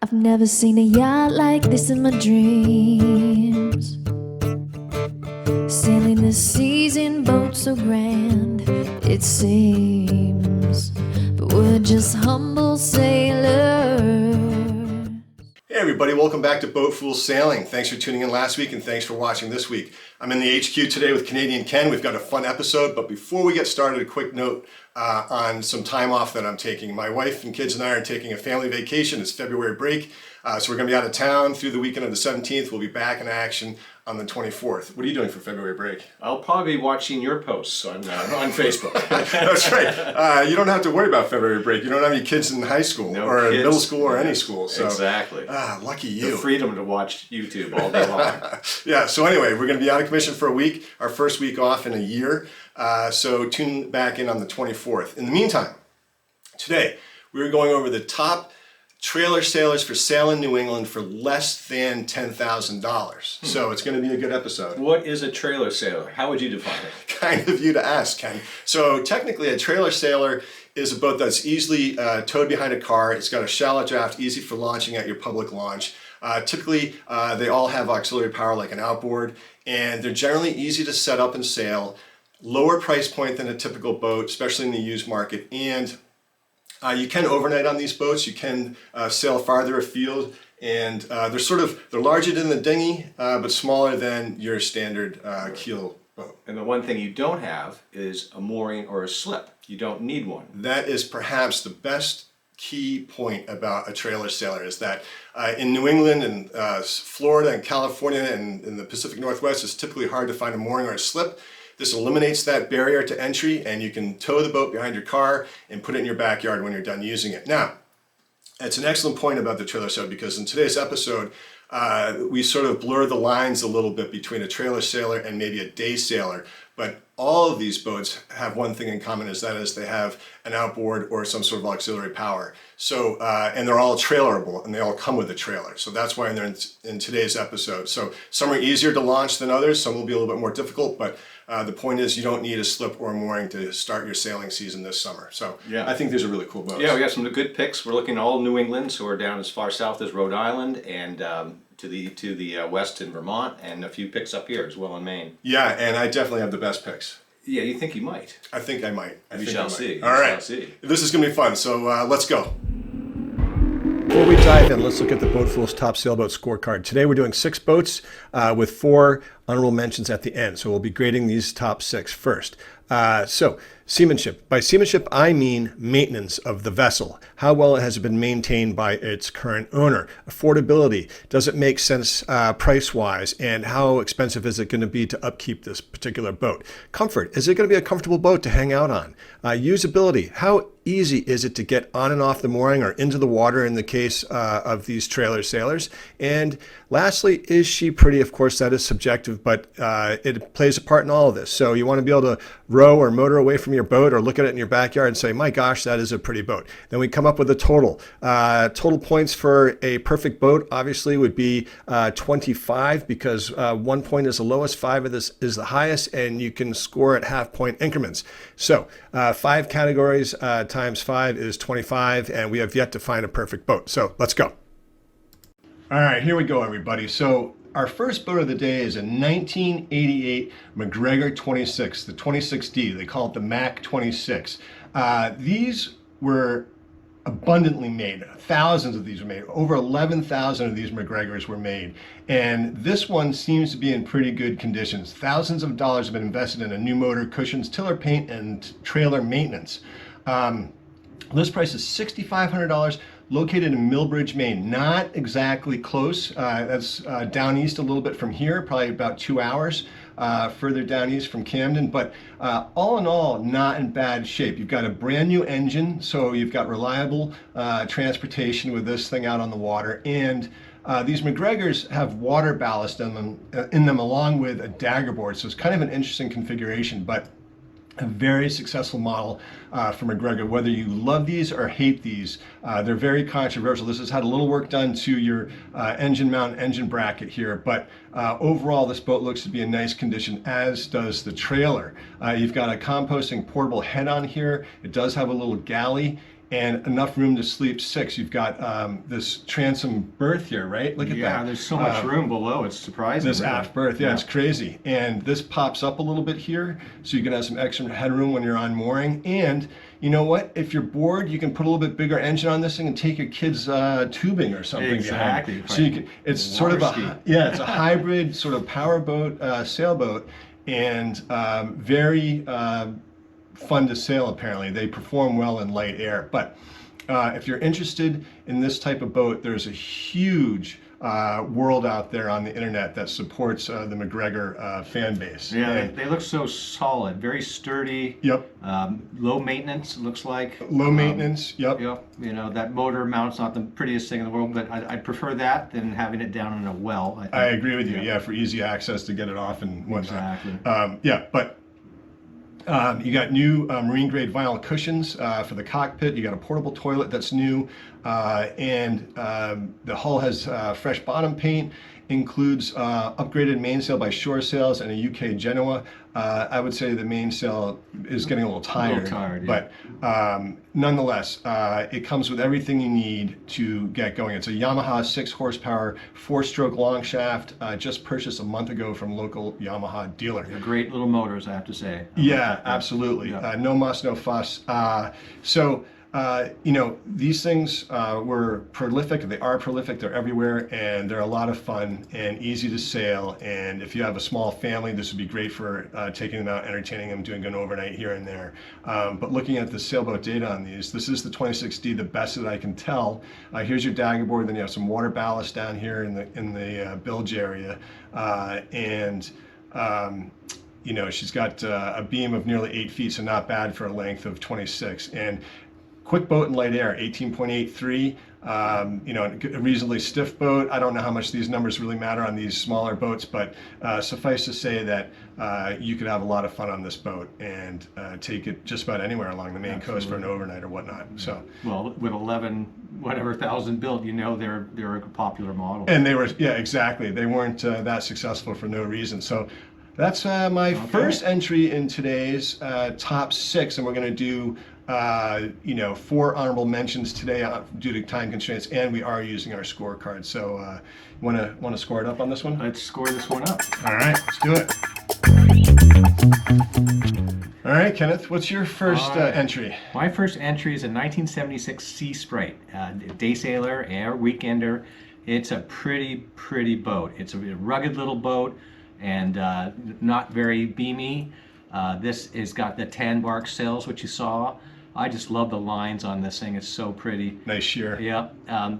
I've never seen a yacht like this in my dreams. Sailing the seas in boats so grand, it seems. But we're just humble sailors. Hey everybody, welcome back to BoatFools Sailing. Thanks for tuning in last week and thanks for watching this week. I'm in the HQ today with Canadian Ken. We've got a fun episode, but before we get started, a quick note on some time off that I'm taking. My wife and kids and I are taking a family vacation. It's February break, so we're going to be out of town through the weekend of the 17th. We'll be back in action on the 24th. What are you doing for February break? I'll probably be watching your posts on Facebook. That's right. You don't have to worry about February break. You don't have any kids in high school or middle school or any school. So, exactly. Lucky you. The freedom to watch YouTube all day long. Yeah, so anyway, we're going to be out of commission for a week, our first week off in a year. So tune back in on the 24th. In the meantime, today we're going over the top trailer sailors for sale in New England for less than $10,000. So it's going to be a good episode. What is a trailer sailor? How would you define it? Kind of you to ask, Ken. So technically a trailer sailor is a boat that's easily towed behind a car. It's got a shallow draft, easy for launching at your public launch. Typically, they all have auxiliary power like an outboard, and they're generally easy to set up and sail, lower price point than a typical boat, especially in the used market, and you can overnight on these boats. You can sail farther afield, and they're larger than the dinghy, but smaller than your standard keel boat. And the one thing you don't have is a mooring or a slip. You don't need one. That is perhaps the best key point about a trailer sailor, is that in New England and Florida and California and in the Pacific Northwest, it's typically hard to find a mooring or a slip. This eliminates that barrier to entry, and you can tow the boat behind your car and put it in your backyard when you're done using it. Now, it's an excellent point about the trailer sailor, because in today's episode, we sort of blur the lines a little bit between a trailer sailor and maybe a day sailor. But all of these boats have one thing in common, is they have an outboard or some sort of auxiliary power. So, and they're all trailerable, and they all come with a trailer. So that's why they're in today's episode. So some are easier to launch than others. Some will be a little bit more difficult, but the point is you don't need a slip or a mooring to start your sailing season this summer. So yeah, I think these are really cool boats. Yeah, we got some good picks. We're looking at all New England, so we're down as far south as Rhode Island, and to the west in Vermont, and a few picks up here as well in Maine. Yeah, and I definitely have the best picks. Yeah, you think you might? I think I might. We shall see. All right, this is going to be fun. So let's go. Before we dive in, let's look at the BoatFools Top Sailboat Scorecard. Today we're doing 6 boats with 4 honorable mentions at the end. So we'll be grading these top 6 first. So seamanship. By seamanship, I mean maintenance of the vessel. How well has it been maintained by its current owner? Affordability. Does it make sense price-wise? And how expensive is it going to be to upkeep this particular boat? Comfort. Is it going to be a comfortable boat to hang out on? Usability. How easy is it to get on and off the mooring or into the water in the case of these trailer sailors? And lastly, is she pretty? Of course, that is subjective, but it plays a part in all of this. So you want to be able to row or motor away from your boat or look at it in your backyard and say, my gosh, that is a pretty boat. Then we come up with a total. Total points for a perfect boat obviously would be 25, because 1 point is the lowest, 5 of this is the highest, and you can score at half-point increments. So 5 categories times 5 is 25, and we have yet to find a perfect boat. So let's go. All right, here we go, everybody. So our first boat of the day is a 1988 McGregor 26, the 26D. They call it the Mac 26. These were abundantly made. Thousands of these were made. Over 11,000 of these McGregors were made. And this one seems to be in pretty good conditions. Thousands of dollars have been invested in a new motor, cushions, tiller paint, and trailer maintenance. List price is $6,500. Located in Millbridge, Maine. Not exactly close. That's down east a little bit from here, probably about 2 hours further down east from Camden. But all in all, not in bad shape. You've got a brand new engine, so you've got reliable transportation with this thing out on the water. And these McGregors have water ballast in them along with a dagger board. So it's kind of an interesting configuration, but a very successful model for McGregor. Whether you love these or hate these, they're very controversial. This has had a little work done to your engine mount, engine bracket here, but overall this boat looks to be in nice condition, as does the trailer. You've got a composting portable head on here. It does have a little galley, and enough room to sleep 6. You've got this transom berth here, right? Look at that. Yeah, there's so much room below. It's surprising. This really. aft berth, yeah, it's crazy. And this pops up a little bit here, so you can have some extra headroom when you're on mooring. And you know what? If you're bored, you can put a little bit bigger engine on this thing and take your kids tubing or something. Exactly. Behind. So you can. It's sort of it's a hybrid sort of powerboat, sailboat, and very fun to sail. Apparently, they perform well in light air. But if you're interested in this type of boat, there's a huge world out there on the internet that supports the McGregor fan base. Yeah, they look so solid, very sturdy. Yep. Low maintenance, it looks like. Low maintenance. Yep. Yep. You know, that motor mount's not the prettiest thing in the world, but I'd prefer that than having it down in a well. I think. I agree with you. Yeah, for easy access to get it off and whatnot. Exactly. Yeah, but. You got new marine grade vinyl cushions for the cockpit. You got a portable toilet that's new, and the hull has fresh bottom paint. Includes upgraded mainsail by Shore Sails and a UK Genoa. I would say the mainsail is getting a little tired, yeah. But nonetheless, it comes with everything you need to get going. It's a Yamaha 6 horsepower 4-stroke long shaft, just purchased a month ago from local Yamaha dealer. They're great little motors, I have to say. Yeah, absolutely. Yeah. No muss, no fuss. You know, these things were prolific. They are prolific. They're everywhere, and they're a lot of fun and easy to sail. And if you have a small family, this would be great for taking them out, entertaining them, doing an overnight here and there. But looking at the sailboat data on these, this is the 26D, the best that I can tell. Here's your dagger board. Then you have some water ballast down here in the bilge area, you know, she's got a beam of nearly 8 feet, so not bad for a length of 26. And quick boat in light air, 18.83. You know, a reasonably stiff boat. I don't know how much these numbers really matter on these smaller boats, but suffice to say that you could have a lot of fun on this boat and take it just about anywhere along the main coast for an overnight or whatnot. So, well, with 11,000 built, you know, they're a popular model. And they were, yeah, exactly. They weren't that successful for no reason. So. That's my first entry in today's top 6, and we're going to do you know, 4 honorable mentions today due to time constraints, and we are using our scorecard. So, want to score it up on this one? Let's score this one up. All right, let's do it. All right, Kenneth, what's your first entry? My first entry is a 1976 Sea Sprite, day sailor, air weekender. It's a pretty boat. It's a rugged little boat. And not very beamy. This has got the tan bark sails, which you saw. I just love the lines on this thing. It's so pretty. Nice sheer. Yeah.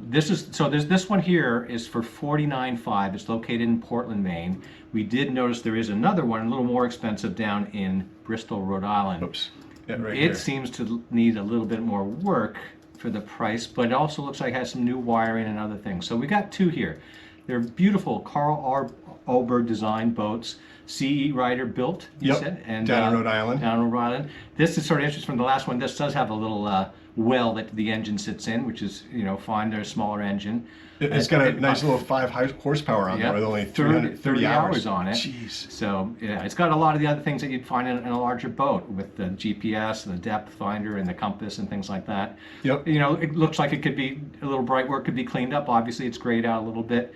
This one here is for $49,500. It's located in Portland, Maine. We did notice there is another one, a little more expensive, down in Bristol, Rhode Island. Oops. Yeah, right it seems to need a little bit more work for the price, but it also looks like it has some new wiring and other things. So we got 2 here. They're beautiful Carl R. Oberg design boats, CE Rider built, you said, and down in Rhode Island. Down in Rhode Island. This is sort of interesting from the last one. This does have a little well that the engine sits in, which is, you know, fine. There's a smaller engine. It's got a nice little 5 horsepower on there with only 30 hours on it. Jeez. So yeah, it's got a lot of the other things that you'd find in a larger boat, with the GPS and the depth finder and the compass and things like that. Yep. You know, it looks like it could be a little bright work, could be cleaned up. Obviously, it's grayed out a little bit.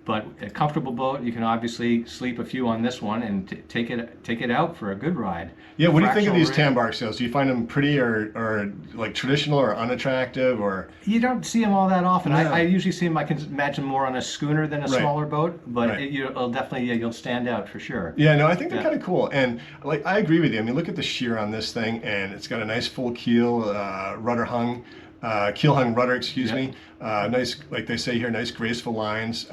But a comfortable boat, you can obviously sleep a few on this one and take it out for a good ride. Yeah, what do you think of these tan bark sails? Do you find them pretty or like traditional or unattractive or? You don't see them all that often. No. I usually see them, I can imagine, more on a schooner than a smaller boat, but it'll definitely, you'll stand out for sure. Yeah, no, I think they're kind of cool. And like, I agree with you. I mean, look at the sheer on this thing, and it's got a nice full keel, rudder hung. Keel hung rudder, excuse me. Nice, like they say here, nice graceful lines.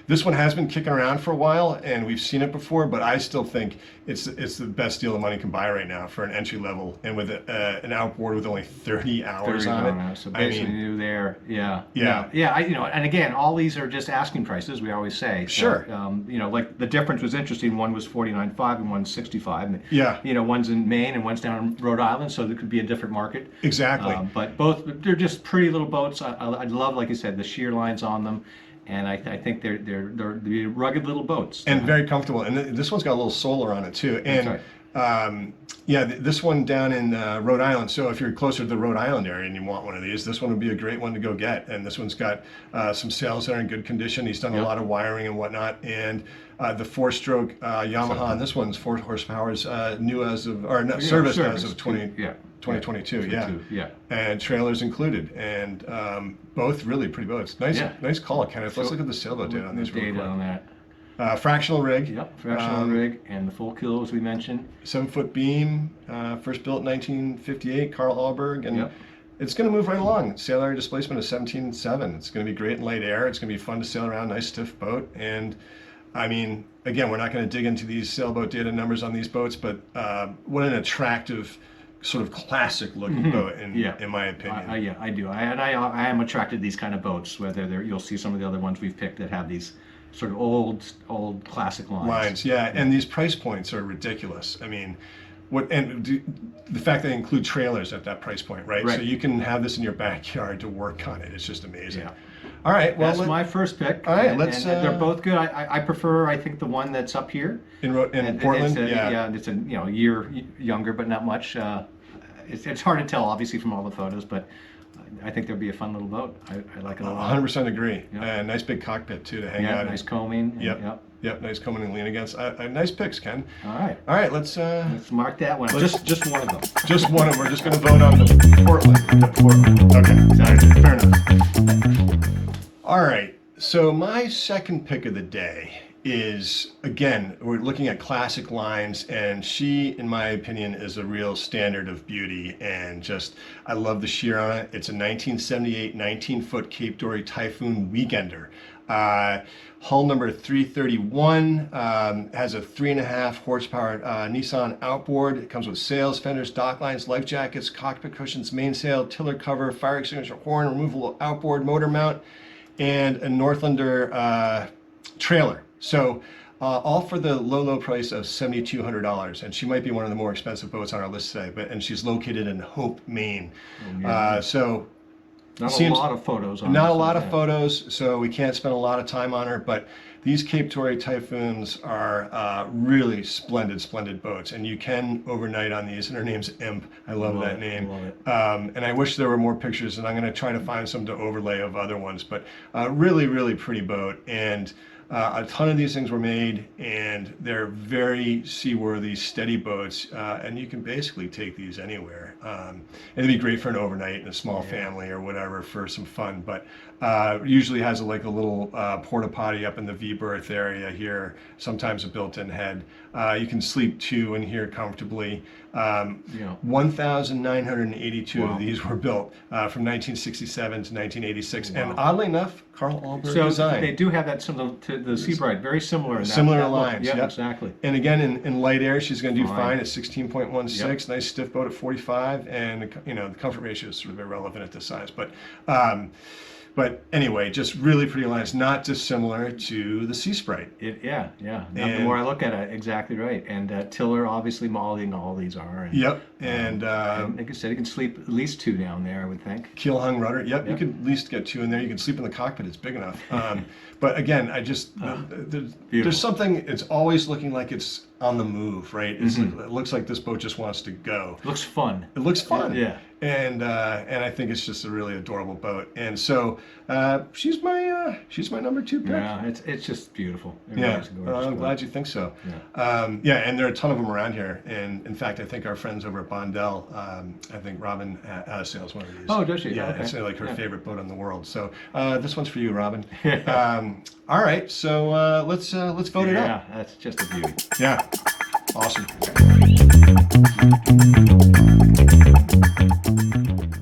This one has been kicking around for a while, and we've seen it before, but I still think it's the best deal the money can buy right now for an entry level, and with an outboard with only 30 hours on it. So basically, new there, yeah. You know, and again, all these are just asking prices. We always say. So, sure. You know, like the difference was interesting. One was $49,500 and one's $65,000. Yeah. You know, one's in Maine and one's down in Rhode Island, so there could be a different market. Exactly. But both, they're just pretty little boats. I love, like you said, the sheer lines on them, and I think they're rugged little boats. And very comfortable. And this one's got a little solar on it too. And Yeah, this one down in Rhode Island. So if you're closer to the Rhode Island area and you want one of these, this one would be a great one to go get. And this one's got some sails that are in good condition. He's done a lot of wiring and whatnot. And the four-stroke Yamaha, and this one's 4 horsepower, is new as of, or not, serviced as of 2022. Yeah. And trailers included, and both really pretty boats. Nice call, Kenneth. Let's look at the sailboat data on these real quick. On that. Fractional rig. Yep, fractional rig, and the full kilo, as we mentioned. 7-foot beam, first built in 1958, Carl Alberg, and it's going to move right along. Sail area displacement is 17.7. It's going to be great in light air. It's going to be fun to sail around, nice stiff boat. And I mean, again, we're not going to dig into these sailboat data numbers on these boats, but what an attractive, sort of classic looking boat, in my opinion. Yeah, I do. I am attracted to these kind of boats, whether you'll see some of the other ones we've picked that have these sort of old classic lines. And these price points are ridiculous. I mean, the fact that they include trailers at that price point, right? So you can have this in your backyard to work on it. It's just amazing. Yeah. All right, well, that's my first pick. All right, and they're both good. I prefer, I think, the one that's up here in Portland. It's a year younger, but not much. It's hard to tell, obviously, from all the photos, but I think there'll be a fun little boat. I like it a lot. 100% agree. And nice big cockpit too to hang out. Nice coaming. Yep, nice coaming and lean against. Nice picks, Ken. All right, let's mark that one. Just one of them. Just one of them. We're just going to vote on the Portland. Okay, fair enough. All right, so my second pick of the day is, again, we're looking at classic lines, and she, in my opinion, is a real standard of beauty, and just, I love the sheer on it. It's a 1978 19-foot Cape Dory Typhoon Weekender. Hull number 331, has a 3.5 horsepower Nissan outboard. It comes with sails, fenders, dock lines, life jackets, cockpit cushions, mainsail, tiller cover, fire extinguisher horn, removable outboard motor mount, and a Northlander trailer. So all for the low price of $7,200, and she might be one of the more expensive boats on our list today. And she's located in Hope, Maine. So not a lot of photos. Not a lot of photos, so we can't spend a lot of time on her. But these Cape Dory Typhoons are really splendid boats, and you can overnight on these. And her name's Imp. I love that name. Love it. And I wish there were more pictures, and I'm going to try to find some to overlay of other ones. But really pretty boat. And a ton of these things were made, and they're very seaworthy, steady boats, and you can basically take these anywhere. And it'd be great for an overnight in a small family or whatever for some fun. But usually has a little porta potty up in the V-berth area here, sometimes a built-in head. You can sleep two in here comfortably. 1,982 of these were built from 1967 to 1986, and oddly enough, Carl Alberg design. They do have that similar to the Seabright, very similar. Similar lines, yeah, exactly. And again, in light air, she's going to do fine at 16.16. Nice stiff boat at 45, and the comfort ratio is sort of irrelevant at this size, But anyway, just really pretty lines, not dissimilar to the Sea Sprite. Yeah. The more I look at it, exactly right. And tiller, obviously, molding, all these are. And, and like I said, you can sleep at least two down there, I would think. Keel hung rudder. Yep, you could at least get two in there. You can sleep in the cockpit. It's big enough. But again, there's something. It's always looking like it's on the move, right? It looks like this boat just wants to go. Looks fun. It looks fun. Yeah. And I think it's just a really adorable boat. And so she's my number 2 pick. Yeah, it's just beautiful. I'm glad you think so. And there are a ton of them around here. And in fact, I think our friends over at Bondell, I think Robin sails one of these. Oh, does she? Yeah, okay. It's like her favorite boat in the world. So this one's for you, Robin. All right, so let's vote it up. Yeah, that's just a beauty. Yeah, awesome.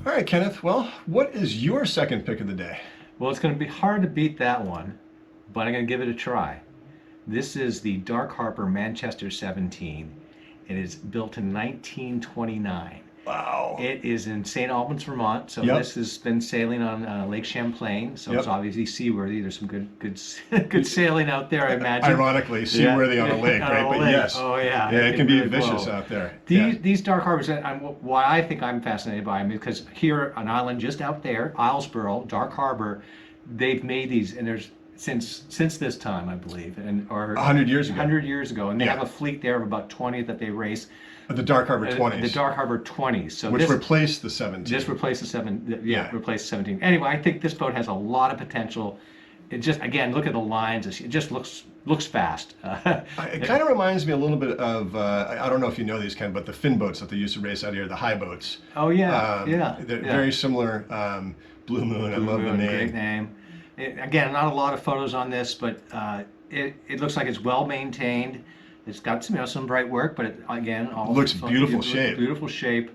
All right, Kenneth. Well, what is your second pick of the day? Well, it's going to be hard to beat that one, but I'm going to give it a try. This is the Dark Harper Manchester 17. It is built in 1929. Wow. It is in St. Albans, Vermont. So this has been sailing on Lake Champlain. So it's obviously seaworthy. There's some good sailing out there, I imagine. Ironically, seaworthy on a lake, right? But yes. Oh yeah. Yeah, it can be vicious out there. These Dark Harbors, why I think I'm fascinated by them, because here, an island just out there, Islesboro, Dark Harbor, they've made these, and since this time, I believe, or 100 years ago. 100 years ago, and they Yeah. have a fleet there of about 20 that they race. The Dark Harbor 20s. The Dark Harbor 20s. So which replaced the 17. This replaced the Yeah. replaced the 17. Anyway, I think this boat has a lot of potential. It just, again, look at the lines. It just looks fast. It kind of reminds me a little bit of, I don't know if you know these kind, but the fin boats that they used to race out here, the high boats. Oh yeah, They're very similar. Blue Moon, I love the name. Great name. Again, not a lot of photos on this, but it looks like it's well maintained. It's got some bright work, but again, all looks beautiful shape. Beautiful shape.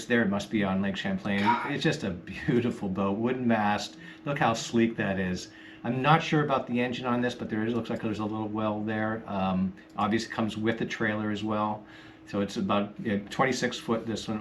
There it must be on Lake Champlain. It's just a beautiful boat, wooden mast. Look how sleek that is. I'm not sure about the engine on this, but looks like there's a little well there. Obviously comes with a trailer as well. So it's about 26 foot, this one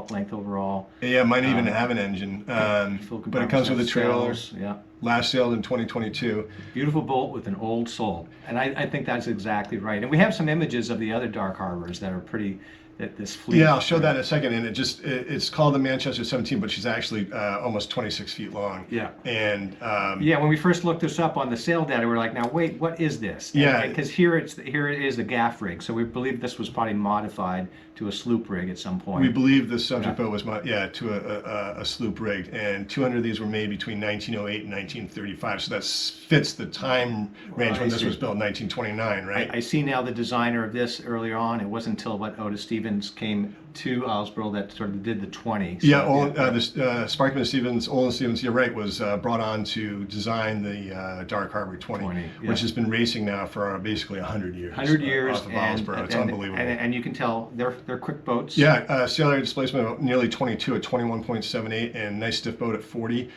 length overall. Yeah, it might even have an engine, but it comes with a trailer. Yeah. Last sailed in 2022. Beautiful boat with an old soul. And I think that's exactly right. And we have some images of the other Dark Harbors that are pretty, this fleet. Yeah, I'll show that in a second. And it's called the Manchester 17, but she's actually almost 26 feet long. Yeah. And yeah, when we first looked this up on the sail data, we were like, now wait, what is this? Yeah. Because here it is the gaff rig. So we believe this was probably modified to a sloop rig at some point. we believe the subject boat was to a sloop rigged, and 200 of these were made between 1908 and 1935. So that fits the time range when this was built, 1929, right? I see now the designer of this earlier on. It wasn't until Otis Stevens came to Islesboro that sort of did the 20. So, Sparkman Stevens, Olin Stevens, you're right, was brought on to design the Dark Harbor 20, which has been racing now for basically 100 years. 100 years. Off of Islesboro. It's unbelievable. And you can tell they're quick boats. Yeah, sail area displacement of nearly 22 at 21.78, and nice stiff boat at 40.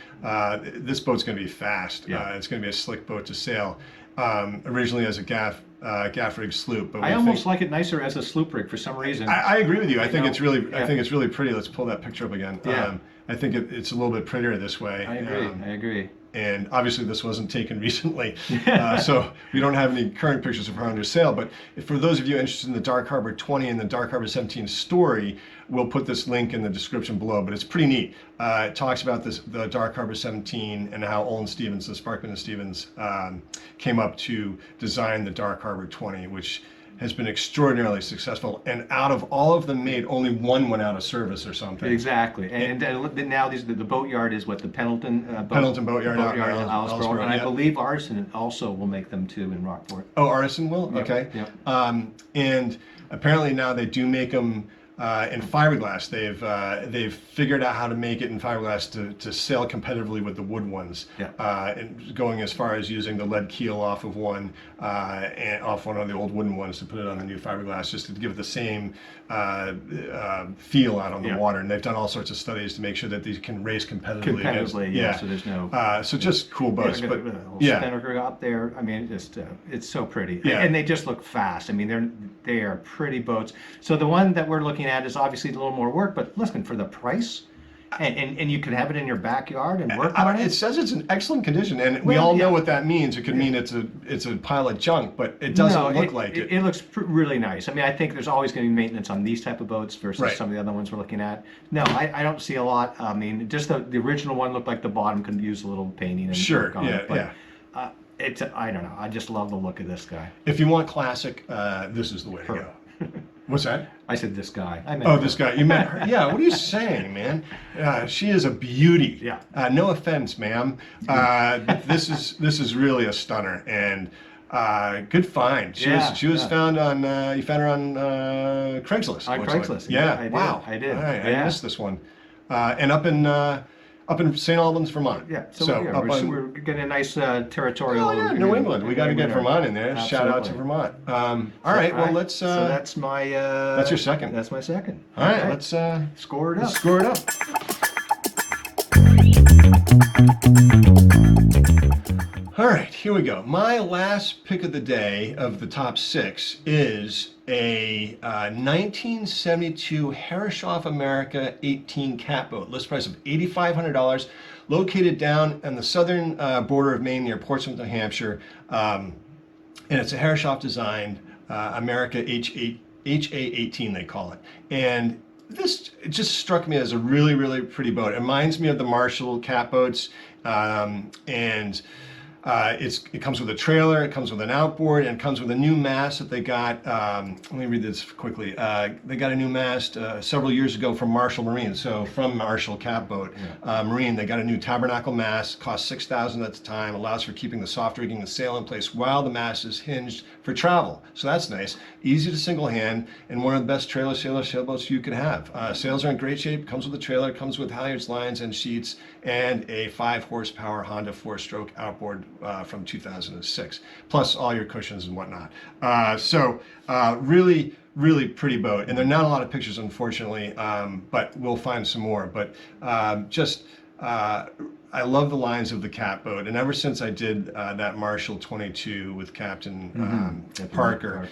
This boat's going to be fast. Yeah. It's going to be a slick boat to sail. Originally as a gaff rig sloop, but I almost like it nicer as a sloop rig for some reason. I agree with you. I think it's really pretty. Let's pull that picture up again. Yeah. I think it's a little bit prettier this way. I agree. And obviously this wasn't taken recently, so we don't have any current pictures of her under sail. But for those of you interested in the Dark Harbor 20 and the Dark Harbor 17 story, we'll put this link in the description below. But it's pretty neat. It talks about the Dark Harbor 17 and how Olin Stevens, the Sparkman and Stevens, came up to design the Dark Harbor 20, which has been extraordinarily successful, and out of all of them made, only one went out of service or something. Exactly, and now the boatyard is the Pendleton Boatyard in Islesboro, and I yeah. believe Artisan also will make them too in Rockport. Oh, Artisan will? Yep, Okay. yep. And apparently now they do make them in fiberglass. They've figured out how to make it in fiberglass to sail competitively with the wood ones. Yeah. And going as far as using the lead keel off of one and off one of the old wooden ones to put it on the new fiberglass, just to give it the same feel out on the water. And they've done all sorts of studies to make sure that these can race competitively. So there's no. So just cool boats, but spinnaker up there. I mean, it's so pretty. Yeah. And they just look fast. I mean, they are pretty boats. So the one that we're looking at is obviously a little more work, but listen, for the price, and you could have it in your backyard and work on it. It says it's in excellent condition, and we all know what that means. It could mean it's a pile of junk, but it doesn't look like it. It looks really nice. I mean, I think there's always going to be maintenance on these type of boats versus some of the other ones we're looking at. No, I don't see a lot. I mean, just the original one looked like the bottom could use a little painting and work on it. But, I don't know. I just love the look of this guy. If you want classic, this is the way to go. What's that? I said this guy. This guy. You meant her. Yeah, what are you saying, man? She is a beauty. Yeah. No offense, ma'am. But this is really a stunner, and good find. She was found on, you found her on Craigslist. On Craigslist. Like. Yeah. Wow. I did. All right, I missed this one. And up in St. Albans, Vermont. Yeah, so we're getting a nice territorial. Oh yeah, New England. We got to get Vermont in there. Absolutely. Shout out to Vermont. All right, well let's. So that's my. That's your second. That's my second. All right, let's score it up. Let's score it up. All right, here we go. My last pick of the day of the top 6 is a 1972 Harrishof America 18 catboat. List price of $8,500, located down on the southern border of Maine near Portsmouth, New Hampshire. And it's a Herreshoff designed America HA18, they call it. And it just struck me as a really, really pretty boat. It reminds me of the Marshall catboats, and it comes with a trailer, it comes with an outboard, and it comes with a new mast that they got. Let me read this quickly. They got a new mast several years ago from Marshall Marine. So from Marshall Catboat Marine, they got a new tabernacle mast. Cost $6,000 at the time. Allows for keeping the soft rigging and sail in place while the mast is hinged for travel. So that's nice. Easy to single hand, and one of the best trailer sailboats you could have. Sails are in great shape. Comes with a trailer. Comes with halyards, lines, and sheets, and a 5 horsepower Honda 4-stroke outboard from 2006, plus all your cushions and whatnot. Really, really pretty boat. And there are not a lot of pictures, unfortunately, but we'll find some more. But I love the lines of the catboat, and ever since I did that Marshall 22 with Captain Parker,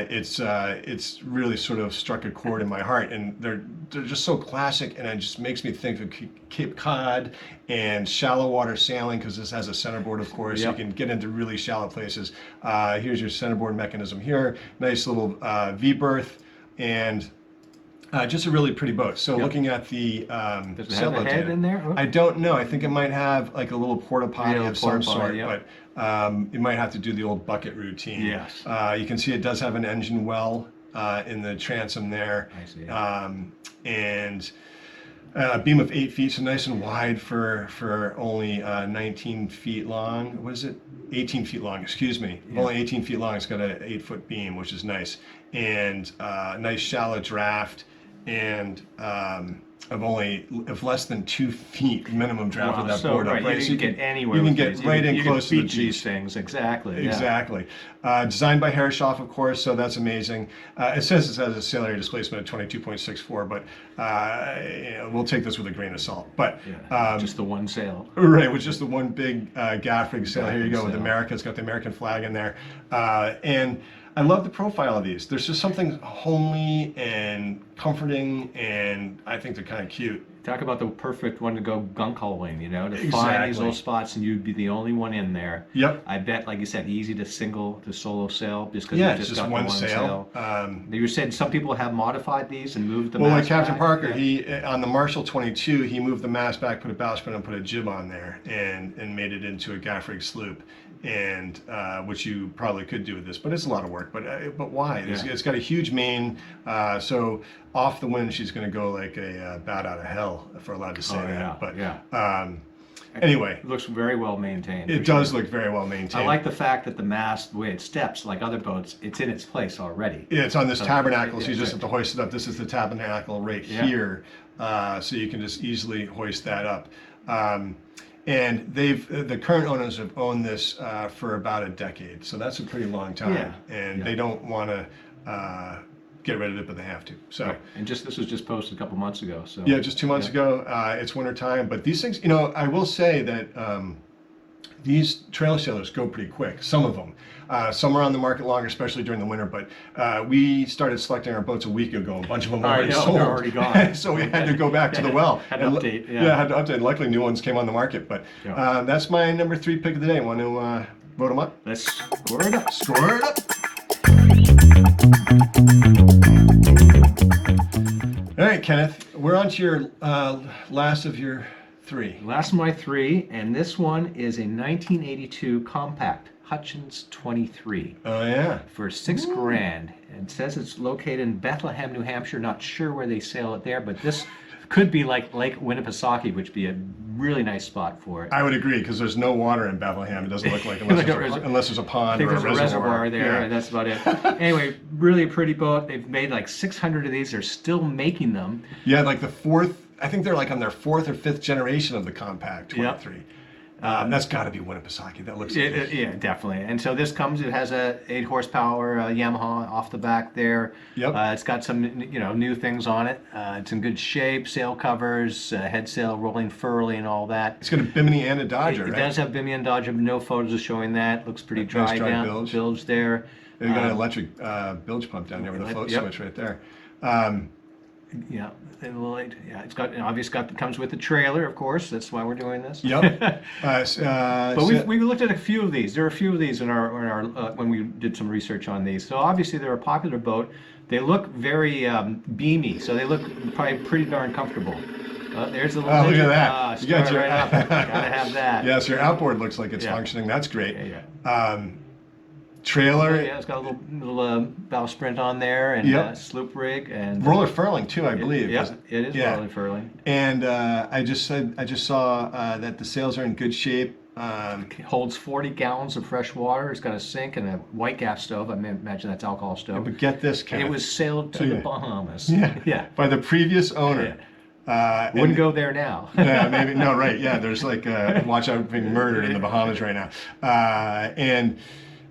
it's really sort of struck a chord in my heart, and they're just so classic, and it just makes me think of Cape Cod and shallow water sailing, because this has a centerboard, of course. You can get into really shallow places. Here's your centerboard mechanism here, nice little V-berth, and just a really pretty boat. So looking at the Does it have a sailboat head data, in there? Oh. I don't know. I think it might have like a little porta potty of some sort, but it might have to do the old bucket routine. Yes. You can see it does have an engine well in the transom there. I see. And a beam of 8 feet, so nice and wide for only 19 feet long. What is it? 18 feet long, excuse me. Only 18 feet long. It's got an 8-foot beam, which is nice. And nice shallow draft, and of less than 2 feet minimum draft with that board up. Right, you can get anywhere. You can with get these. right in you close can to the beach Jeep. these things. Exactly. Exactly. Designed by Herreshoff, of course, so that's amazing. It says it has a sail area displacement of 22.64, but we'll take this with a grain of salt. But just the one sail. right, with just the one big gaff rig sail. Here you go with America. It's got the American flag in there, and I love the profile of these. There's just something homely and comforting, and I think they're kind of cute. Talk about the perfect one to go gunk holing, to find these Exactly. little spots, and you'd be the only one in there. Yep. I bet, like you said, easy to solo sail, just because Yeah, you it's just just got one the one sail. You said some people have modified these and moved the Well, like mast Captain back. Parker, Yeah. he on the Marshall 22, he moved the mast back, put a bowsprit, and put a jib on there, and made it into a gaff rig sloop, and which you probably could do with this, but it's a lot of work. But why? It's got a huge main, so off the wind she's going to go like a bat out of hell, if we're allowed to say that. But anyway, It looks very well maintained. it does look very well maintained. I like the fact that the mast, the way it steps, like other boats, it's in its place already. Yeah, it's on this tabernacle, so you yeah, just have to hoist it up. This is the tabernacle right here, so you can just easily hoist that up. And the current owners have owned this for about a decade, so that's a pretty long time. They don't want to get rid of it, but they have to. So. Right. And this was just posted a couple months ago. So. Yeah, just 2 months ago. It's winter time, but these things, I will say that these trailer sailors go pretty quick. Some of them. Some are on the market longer, especially during the winter. But we started selecting our boats a week ago. A bunch of them already sold. They're already gone. So we had to go back to the well. Had to update. Had to update. Luckily, new ones came on the market. But that's my number 3 pick of the day. Want to vote them up? Let's score it up. Score it up. All right, Kenneth, we're on to your last of your 3. Last of my 3, and this one is a 1982 Com-Pac Hutchin's 23. Oh yeah. For $6,000. It says it's located in Bethlehem, New Hampshire. Not sure where they sail it there, but this could be like Lake Winnipesaukee, which would be a really nice spot for it. I would agree, because there's no water in Bethlehem. It doesn't look like unless there's a pond I think or a there's a reservoir there, Yeah. and that's about it. Anyway, really a pretty boat. They've made like 600 of these. They're still making them. Yeah, like the 4th. I think they're like on their 4th or 5th generation of the Com-Pac 23. That's got to be Winnipesaukee. That looks like it. Yeah, definitely. And so this comes, it has a 8 horsepower Yamaha off the back there. Yep. It's got some new things on it. It's in good shape, sail covers, head sail, rolling furley and all that. It's got a Bimini and a Dodger, It right? does have Bimini and Dodger, but no photos of showing that. Looks pretty dry Nice dry down. bilge. There. They've got an electric bilge pump down there with a float switch right there. Yeah, it's got comes with the trailer, of course. That's why we're doing this. Yep. But we looked at a few of these. There are a few of these in our when we did some research on these. So obviously they're a popular boat. They look very beamy, so they look probably pretty darn comfortable. Oh, there's a little Oh, look midget. at that. Ah, You got star your- right up. Gotta have that. Yes, your outboard looks like it's Yeah. functioning. That's great. Yeah. Trailer, Yeah, it's got a little bow sprint on there and Yep. Sloop rig and roller furling too, I believe. Yeah, it is Yeah. roller furling. And I just saw that the sails are in good shape. It holds 40 gallons of fresh water. It's got a sink and a white gas stove. I imagine that's alcohol stove. But get this, And Kenneth. it was sailed to the Yeah. Bahamas. yeah, Yeah. by the previous owner. Wouldn't And- go there now. yeah, maybe no, right? Yeah, there's like watch out for being murdered in the Bahamas right now.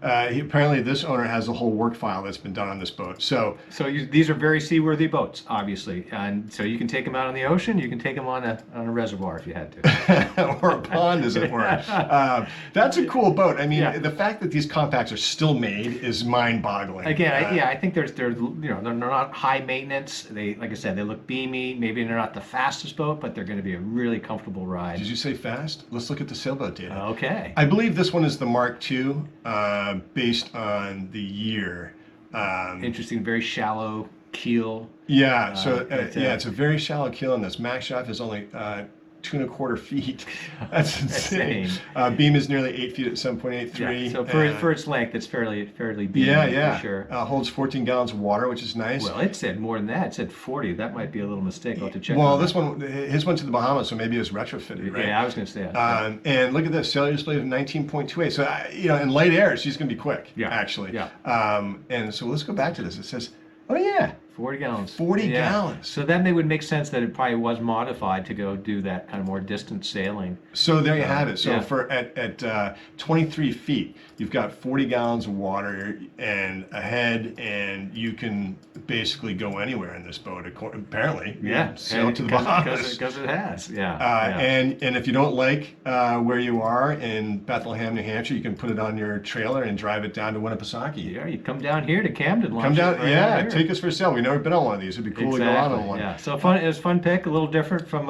Apparently, this owner has a whole work file that's been done on this boat. So So these are very seaworthy boats, obviously, and so you can take them out on the ocean. You can take them on a reservoir if you had to. or a pond, as it were. That's a cool boat. I mean, Yeah. the fact that these Compacts are still made is mind-boggling. Again, I think they're they're not high maintenance. They, like I said, they look beamy. Maybe they're not the fastest boat, but they're going to be a really comfortable ride. Did you say fast? Let's look at the sailboat data. Okay. I believe this one is the Mark II, based on the year. Interesting, very shallow keel. Yeah, so but, it's a very shallow keel on this. Max is only 2.25 feet. That's insane. Beam is nearly 8 feet at 7.83. Yeah, so for its length, it's fairly beamy. yeah. For sure. Holds 14 gallons of water, which is nice. Well, it said more than that. It said 40. That might be a little mistake. I'll have to check. Well, on this that. one, his went to the Bahamas, so maybe it was retrofitted, right? Yeah, I was going to say that. And look at this, sailor display of 19.28. So, in light air, she's going to be quick, Yeah, actually. yeah. And so let's go back to this. It says, oh yeah, 40 gallons. 40 gallons. So then they would make sense that it probably was modified to go do that kind of more distant sailing. So there you have it. So yeah. for at 23 feet, you've got 40 gallons of water and a head, and you can basically go anywhere in this boat. Apparently, Yeah, sail to the Bahamas. because it has. Yeah. And if you don't like where you are in Bethlehem, New Hampshire, you can put it on your trailer and drive it down to Winnipesaukee. Yeah, you come down here to Camden. Come launch it down, right yeah, here. take us for a sail. We've never been on one of these. It'd be cool to go out on one. Yeah, so fun. It was a fun pick, a little different from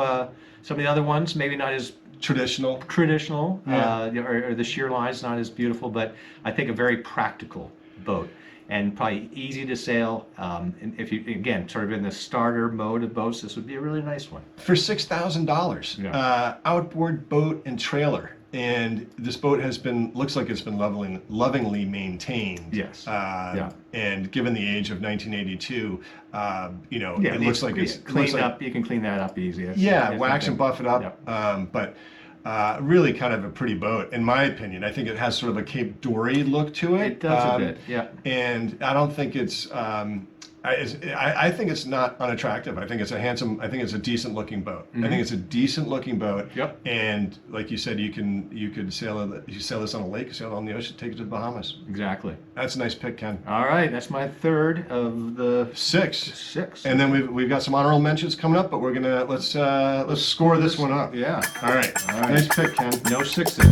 some of the other ones. Maybe not as Traditional. traditional, or the shear line's not as beautiful, but I think a very practical boat and probably easy to sail. And if you, again, sort of in the starter mode of boats, this would be a really nice one. For $6,000, Yeah. outboard boat and trailer. And this boat looks like it's been lovingly maintained. Yes. Yeah. And given the age of 1982, Yeah, it looks like it's cleaned up. You can clean that up easy. Yeah, wax and buff it up. Yep. But really kind of a pretty boat, in my opinion. I think it has sort of a Cape Dory look to it. It does a bit, yeah. And I don't think it's. I think it's not unattractive. I think it's a decent looking boat. I think it's a decent looking boat. Yep. And like you said, you could sail this on a lake, sail it on the ocean, take it to the Bahamas. Exactly. That's a nice pick, Ken. All right, that's my third of the Six. And And then we've got some honorable mentions coming up, but we're gonna let's score this one up. yeah, All right. Nice pick, Ken. no sixes.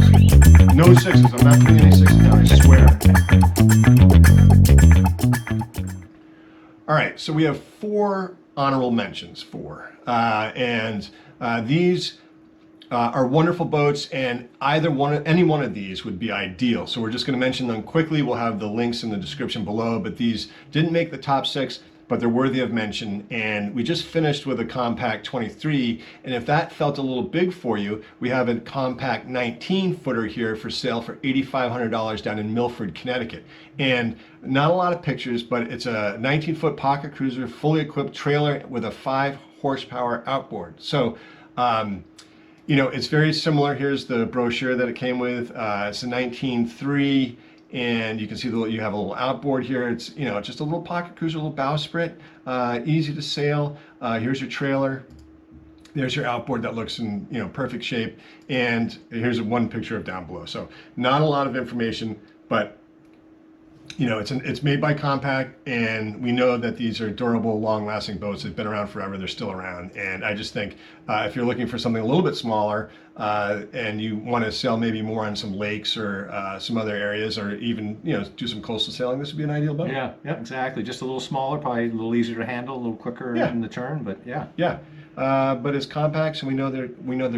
No sixes. I'm not putting any sixes down, I swear. All right, so we have 4 honorable mentions. These are wonderful boats, and any one of these would be ideal. So we're just going to mention them quickly. We'll have the links in the description below, but these didn't make the top 6, but they're worthy of mention. And we just finished with a Com-Pac 23, and if that felt a little big for you, we have a Com-Pac 19 footer here for sale for $8,500 down in Milford, Connecticut. And not a lot of pictures, but it's a 19-foot pocket cruiser, fully equipped trailer with a 5 horsepower outboard. So, it's very similar. Here's the brochure that it came with. It's a 19.3. And you can see you have a little outboard here. It's just a little pocket cruiser, a little bowsprit, easy to sail. Here's your trailer. There's your outboard that looks in perfect shape. And here's one picture of down below. So not a lot of information, but it's made by Com-Pac, and we know that these are durable, long-lasting boats. They've been around forever. They're still around. And I just think if you're looking for something a little bit smaller and you want to sail maybe more on some lakes or some other areas, or even do some coastal sailing, this would be an ideal boat. Yeah, exactly. Just a little smaller, probably a little easier to handle, a little quicker in the turn, but yeah. Yeah, but it's compacts, and we know they're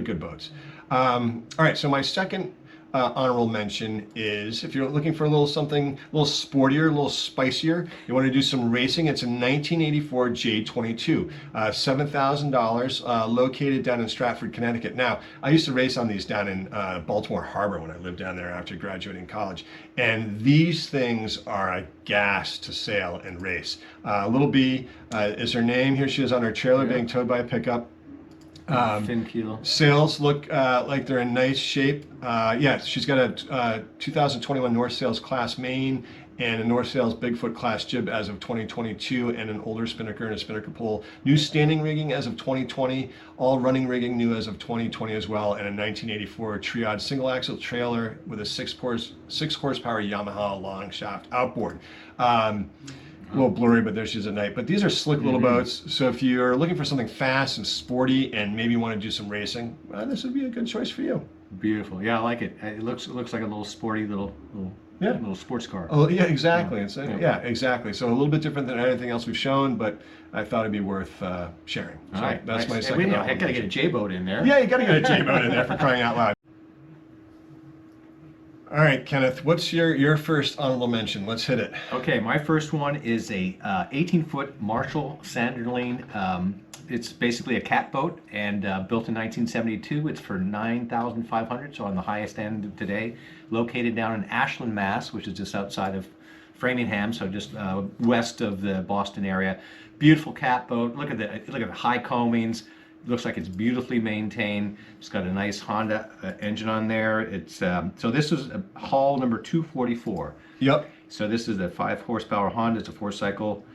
good boats. All right, so my second honorable mention is if you're looking for a little something a little sportier, a little spicier, you want to do some racing. It's a 1984 J22, $7,000, located down in Stratford, Connecticut. Now, I used to race on these down in Baltimore Harbor when I lived down there after graduating college, and these things are a gas to sail and race. Little B is her name. Here she is on her trailer being towed by a pickup. Fin keel. Sails look like they're in nice shape. Yeah, she's got a 2021 North Sails Class main and a North Sails Bigfoot Class jib as of 2022, and an older spinnaker and a spinnaker pole. New standing rigging as of 2020, all running rigging new as of 2020 as well, and a 1984 Triad single axle trailer with a 6 horsepower Yamaha long shaft outboard. A little blurry, but there she's at night. But these are slick little boats. So if you're looking for something fast and sporty and maybe want to do some racing, this would be a good choice for you. Beautiful. Yeah, I like it. It looks like a little sporty little sports car. Oh yeah, exactly. Yeah, exactly. So a little bit different than anything else we've shown, but I thought it'd be worth sharing. So All right. that's nice. my I second. got to get a J-boat in there. Yeah, you got to get a J-boat in there for crying out loud. All right, Kenneth, what's your first honorable mention? Let's hit it. Okay, my first one is a 18-foot Marshall Sanderling. It's basically a cat boat and built in 1972. It's for $9,500, so on the highest end of today. Located down in Ashland, Mass, which is just outside of Framingham, so just west of the Boston area. Beautiful cat boat. Look at the high coamings. Looks like it's beautifully maintained. It's got a nice Honda engine on there. It's so this is a hull number 244. Yep. So this is a 5 horsepower Honda. It's a 4-cycle.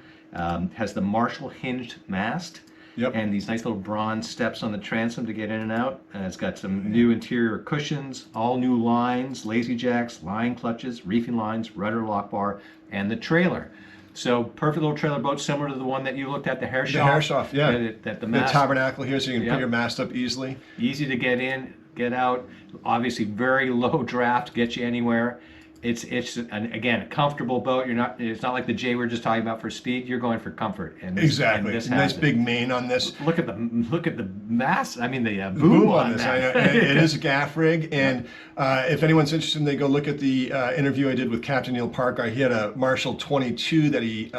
Has the Marshall hinged mast. Yep. And these nice little bronze steps on the transom to get in and out. It's got some new interior cushions, all new lines, lazy jacks, line clutches, reefing lines, rudder lock bar, and the trailer. So perfect little trailer boat, similar to the one that you looked at, the Herreshoff. The Herreshoff, yeah. The mast, tabernacle here, so you can put your mast up easily. Easy to get in, get out. Obviously, very low draft, get you anywhere. It's again a comfortable boat. It's not like the J we were just talking about for speed. You're going for comfort. And exactly. And this nice big mane on this. Look at the mast. I mean the boom on this. It is a gaff rig, and if anyone's interested, they go look at the interview I did with Captain Neil Parker. He had a Marshall 22 that he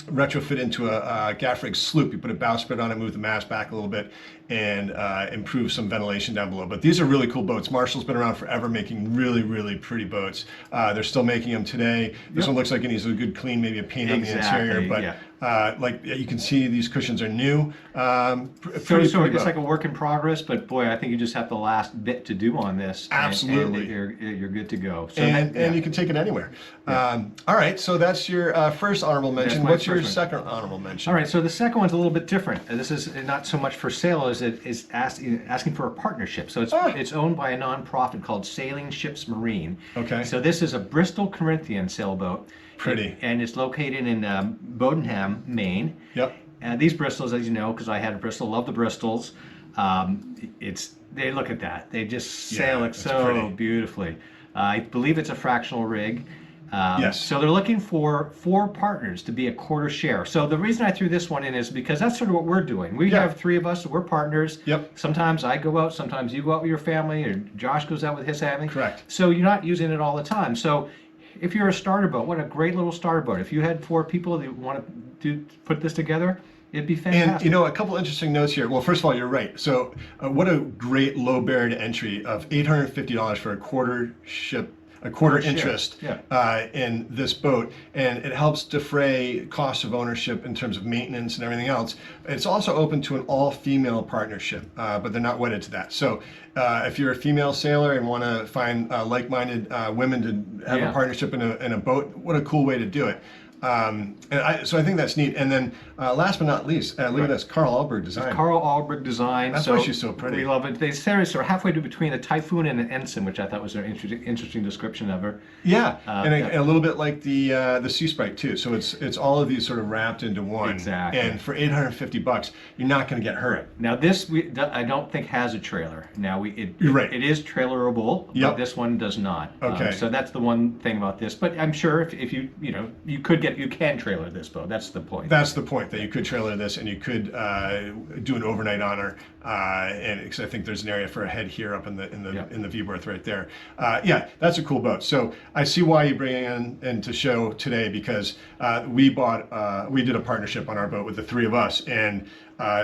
retrofit into a gaff rig sloop. You put a bowsprit on it, move the mast back a little bit, and improve some ventilation down below. But these are really cool boats. Marshall's been around forever making really, really pretty boats. They're still making them today. This one looks like it needs a good clean, maybe a paint on the interior. But you can see these cushions are new. So it's like a work in progress, but boy, I think you just have the last bit to do on this. Absolutely. And you're good to go. So and you can take it anywhere. All right, so that's your first honorable mention. What's your second honorable mention? All right, so the second one's a little bit different. This is not so much for sale as it is asking for a partnership. So it's owned by a nonprofit called Sailing Ships Marine. Okay. So this is a Bristol Corinthian sailboat. Pretty. And it's located in Bodenham, Maine. Yep. These Bristols, as you know, because I had a Bristol, love the Bristols. They look at that. They just sail it so pretty. Beautifully. I believe it's a fractional rig. Yes. So they're looking for 4 partners to be a quarter share. So the reason I threw this one in is because that's sort of what we're doing. We have 3 of us, so we're partners. Yep. Sometimes I go out, sometimes you go out with your family, or Josh goes out with his family. Correct. So you're not using it all the time. So if you're a starter boat, what a great little starter boat. If you had 4 people that want to put this together, it'd be fantastic. And a couple interesting notes here. Well, first of all, you're right. So what a great low barrier to entry of $850 for a quarter interest in this boat, and it helps defray cost of ownership in terms of maintenance and everything else. It's also open to an all-female partnership, but they're not wedded to that. So if you're a female sailor and want to find like-minded women to have a partnership in a boat, what a cool way to do it. So I think that's neat. And then last but not least, look at this, Carl Alberg design. Carl Alberg design. That's why she's so pretty. We love it. They sort of halfway between a Typhoon and an Ensign, which I thought was an interesting description of her. Yeah, and a little bit like the Sea Sprite too. So it's all of these sort of wrapped into one. Exactly. And for $850, you're not going to get hurt. Now this I don't think has a trailer. Now you're right. It is trailerable, but this one does not. Okay. So that's the one thing about this. But I'm sure if you could get you can trailer this boat. That's the point. That's the point, that you could trailer this and you could do an overnight on her, and because I think there's an area for a head here up in the V berth right there. Yeah, that's a cool boat. So I see why you bring it in to show today, because we did a partnership on our boat with the three of us, and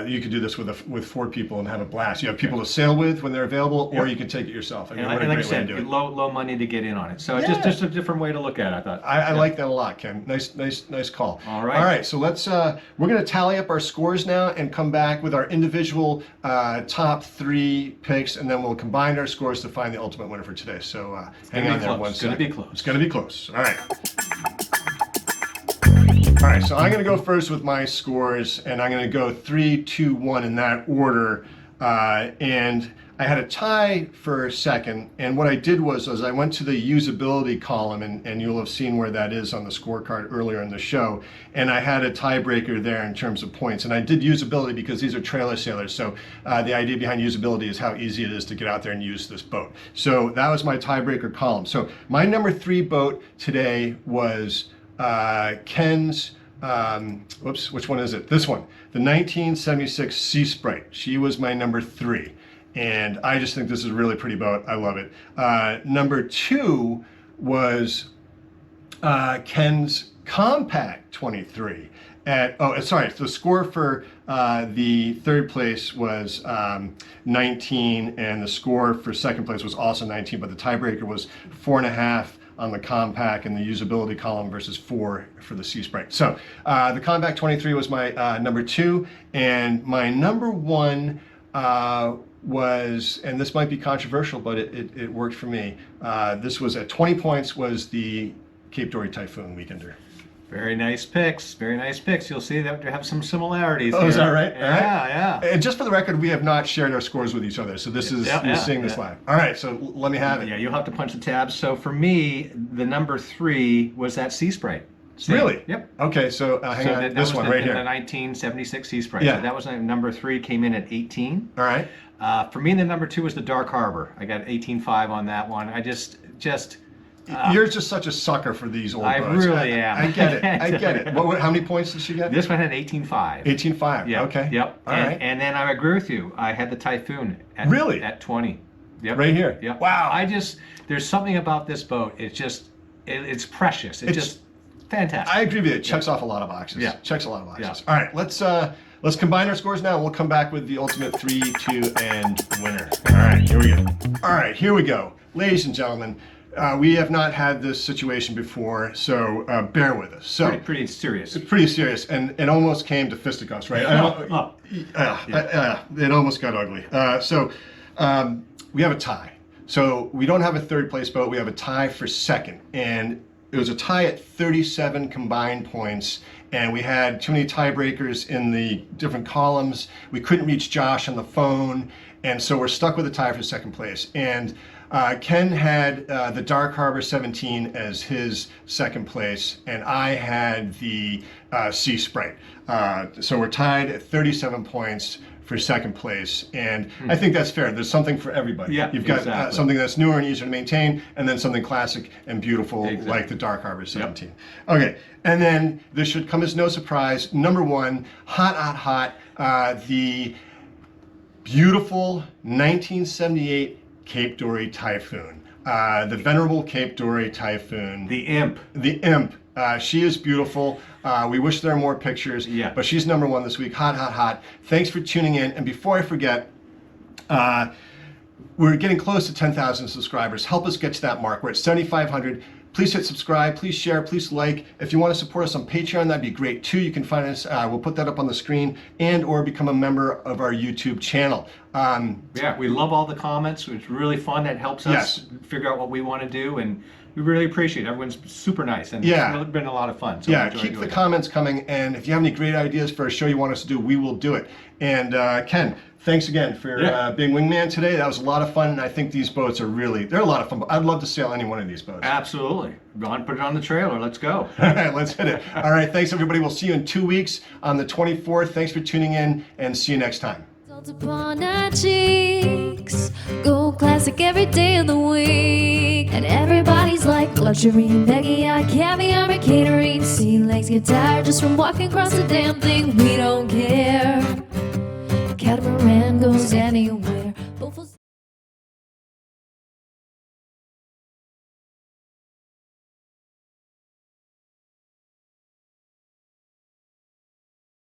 you could do this with 4 people and have a blast. You have people to sail with when they're available, or you can take it yourself. I mean, what a like I great way to said, do it. low money to get in on it. So just a different way to look at it, I thought. I like that a lot, Ken. Nice call. All right. All right. So let's we're going to tally up our scores now and come back with our individual top 3 picks, and then we'll combine our scores to find the ultimate winner for today. So hang on there one second. It's going to be close. It's going to be close. All right. All right, so I'm going to go first with my scores, and I'm going to go 3, 2, 1 in that order. And I had a tie for second, and what I did was I went to the usability column, and you'll have seen where that is on the scorecard earlier in the show, and I had a tiebreaker there in terms of points. And I did usability because these are trailer sailors, so the idea behind usability is how easy it is to get out there and use this boat. So that was my tiebreaker column. So my number 3 boat today was Ken's, which one is it? This one, the 1976 Sea Sprite. She was my number 3. And I just think this is a really pretty boat. I love it. Number 2 was Ken's Com-Pac 23. The score for the third place was 19, and the score for second place was also 19, but the tiebreaker was 4.5 on the Com-Pac in the usability column versus 4 for the Sea Sprite. So the Com-Pac 23 was my number 2, and my number 1 was, and this might be controversial, but it worked for me. This was at 20 points, was the Cape Dory Typhoon Weekender. Very nice picks. Very nice picks. You'll see that we have some similarities. Oh, here. is that right? Yeah. And just for the record, we have not shared our scores with each other, so this is you're seeing this live. All right, so let me have it. Yeah, you'll have to punch the tabs. So for me, the number 3 was that Sea Sprite. Really? Yep. Okay, so hang on. This one right here. The 1976 Sea Sprite. Yeah. So that was number 3. Came in at 18. All right. For me, the number 2 was the Dark Harbor. I got 18.5 on that one. I just. You're just such a sucker for these old boats. I really am. I get it. I get it. How many points did she get? This one had 18.5. 18.5. Yep. Okay. Yep. All right. And then I agree with you. I had the Typhoon. Really? At 20. Yep. Right here. Yep. Wow. There's something about this boat. It's precious. It's just fantastic. I agree with you. It checks off a lot of boxes. Yeah. Checks a lot of boxes. Yeah. All right. Let's combine our scores now. We'll come back with the ultimate 3, 2, and winner. All right. Here we go. All right. Here we go. Ladies and gentlemen, we have not had this situation before, so bear with us. So pretty serious. It's pretty serious, and it almost came to fisticuffs, right? It almost got ugly. We have a tie. So we don't have a third place boat. We have a tie for second, and it was a tie at 37 combined points, and we had too many tiebreakers in the different columns. We couldn't reach Josh on the phone, and so we're stuck with a tie for second place. And Ken had the Dark Harbor 17 as his second place, and I had the Sea Sprite. So we're tied at 37 points for second place, and I think that's fair. There's something for everybody. Yeah, You've got something that's newer and easier to maintain, and then something classic and beautiful like the Dark Harbor 17. Yep. Okay, and then this should come as no surprise. Number 1, hot, the beautiful 1978 Cape Dory Typhoon. The venerable Cape Dory Typhoon. The Imp. The Imp. She is beautiful. We wish there were more pictures, but she's number 1 this week. Hot. Thanks for tuning in. And before I forget, we're getting close to 10,000 subscribers. Help us get to that mark. We're at 7,500. Please hit subscribe, please share, please like. If you want to support us on Patreon, that'd be great too. You can find us, we'll put that up on the screen, and or become a member of our YouTube channel. We love all the comments. It's really fun. It helps us figure out what we want to do, and we really appreciate it. Everyone's super nice, and it's really been a lot of fun. So keep the comments coming, and if you have any great ideas for a show you want us to do, we will do it. And Ken, thanks again for being wingman today. That was a lot of fun, and I think these boats are they're a lot of fun. I'd love to sail any one of these boats. Absolutely. Go on, put it on the trailer. Let's go. All right, let's hit it. All right, thanks everybody. We'll see you in 2 weeks on the 24th. Thanks for tuning in, and see you next time. Melt upon our cheeks, gold classic every day of the week. And everybody's like luxury, Maggie, caviar, and catering. Sea legs get tired just from walking across the damn thing. We don't care. Catamaran goes anywhere.